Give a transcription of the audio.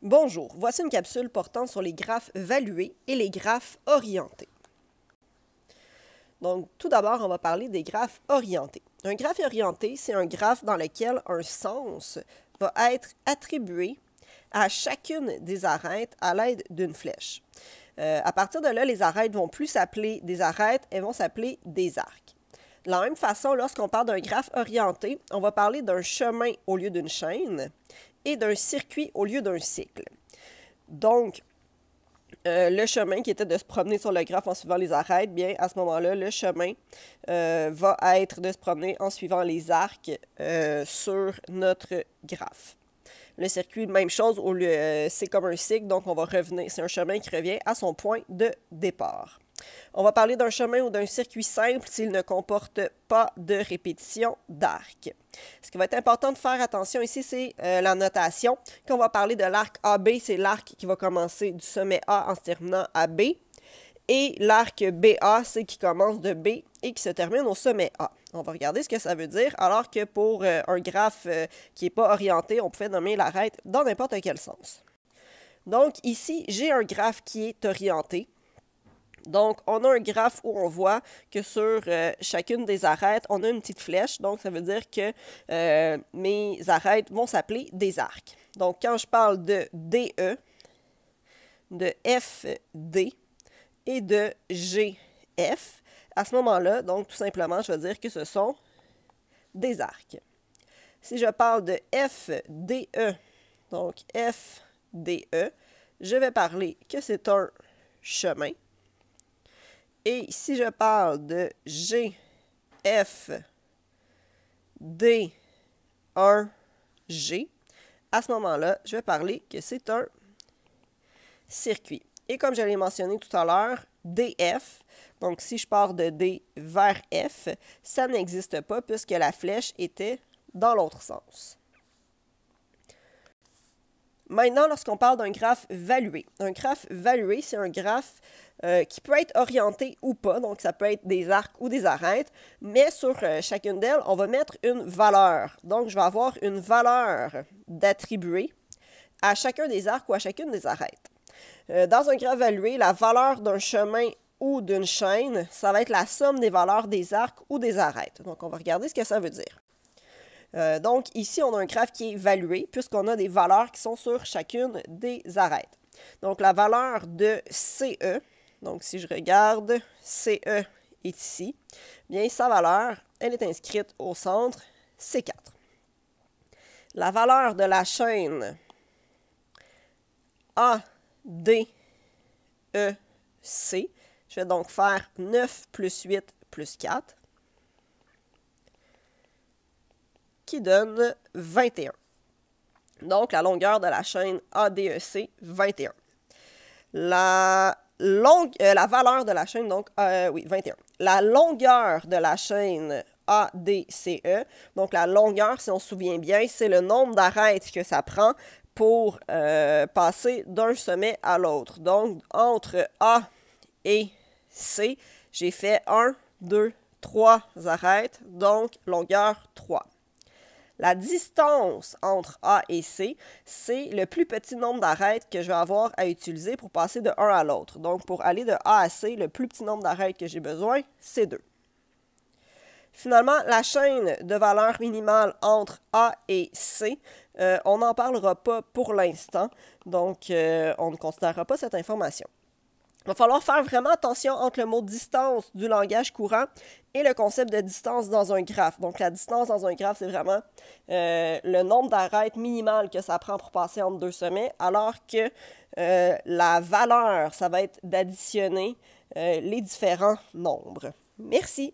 Bonjour, voici une capsule portant sur les graphes valués et les graphes orientés. Donc, tout d'abord, on va parler des graphes orientés. Un graphe orienté, c'est un graphe dans lequel un sens va être attribué à chacune des arêtes à l'aide d'une flèche. À partir de là, les arêtes ne vont plus s'appeler des arêtes, elles vont s'appeler des arcs. De la même façon, lorsqu'on parle d'un graphe orienté, on va parler d'un chemin au lieu d'une chaîne et d'un circuit au lieu d'un cycle. Donc, le chemin qui était de se promener sur le graphe en suivant les arêtes, bien, à ce moment-là, le chemin va être de se promener en suivant les arcs sur notre graphe. Le circuit, même chose, c'est comme un cycle, donc on va revenir. C'est un chemin qui revient à son point de départ. On va parler d'un chemin ou d'un circuit simple s'il ne comporte pas de répétition d'arc. Ce qui va être important de faire attention ici, c'est la notation. Quand on va parler de l'arc AB, c'est l'arc qui va commencer du sommet A en se terminant à B. Et l'arc BA, c'est qui commence de B et qui se termine au sommet A. On va regarder ce que ça veut dire, alors que pour un graphe qui n'est pas orienté, on pouvait nommer l'arête dans n'importe quel sens. Donc ici, j'ai un graphe qui est orienté. Donc, on a un graphe où on voit que sur chacune des arêtes, on a une petite flèche. Donc, ça veut dire que mes arêtes vont s'appeler des arcs. Donc, quand je parle de DE, de FD et de GF, à ce moment-là, donc tout simplement, je vais dire que ce sont des arcs. Si je parle de FDE, donc FDE, je vais parler que c'est un chemin. Et si je parle de GF, D1G, à ce moment-là, je vais parler que c'est un circuit. Et comme je l'ai mentionné tout à l'heure, DF, donc si je pars de D vers F, ça n'existe pas puisque la flèche était dans l'autre sens. Maintenant, lorsqu'on parle d'un graphe valué, c'est un graphe qui peut être orienté ou pas, donc ça peut être des arcs ou des arêtes, mais sur chacune d'elles, on va mettre une valeur. Donc, je vais avoir une valeur d'attribuer à chacun des arcs ou à chacune des arêtes. Dans un graphe valué, la valeur d'un chemin ou d'une chaîne, ça va être la somme des valeurs des arcs ou des arêtes. Donc, on va regarder ce que ça veut dire. Donc, ici, on a un graphe qui est valué puisqu'on a des valeurs qui sont sur chacune des arêtes. Donc, la valeur de CE, donc si je regarde, CE est ici, bien, sa valeur, elle est inscrite au centre C4. La valeur de la chaîne ADEC, je vais donc faire 9 plus 8 plus 4. Qui donne 21. Donc, la longueur de la chaîne ADEC, 21. La valeur de la chaîne, donc, 21. La longueur de la chaîne ADCE, donc la longueur, si on se souvient bien, c'est le nombre d'arêtes que ça prend pour passer d'un sommet à l'autre. Donc, entre A et C, j'ai fait 1, 2, 3 arêtes, donc longueur 3. La distance entre A et C, c'est le plus petit nombre d'arêtes que je vais avoir à utiliser pour passer de un à l'autre. Donc, pour aller de A à C, le plus petit nombre d'arêtes que j'ai besoin, c'est 2. Finalement, la chaîne de valeur minimale entre A et C, on n'en parlera pas pour l'instant, donc on ne considérera pas cette information. Il va falloir faire vraiment attention entre le mot distance du langage courant et le concept de distance dans un graphe. Donc, la distance dans un graphe, c'est vraiment le nombre d'arêtes minimales que ça prend pour passer entre deux sommets, alors que la valeur, ça va être d'additionner les différents nombres. Merci!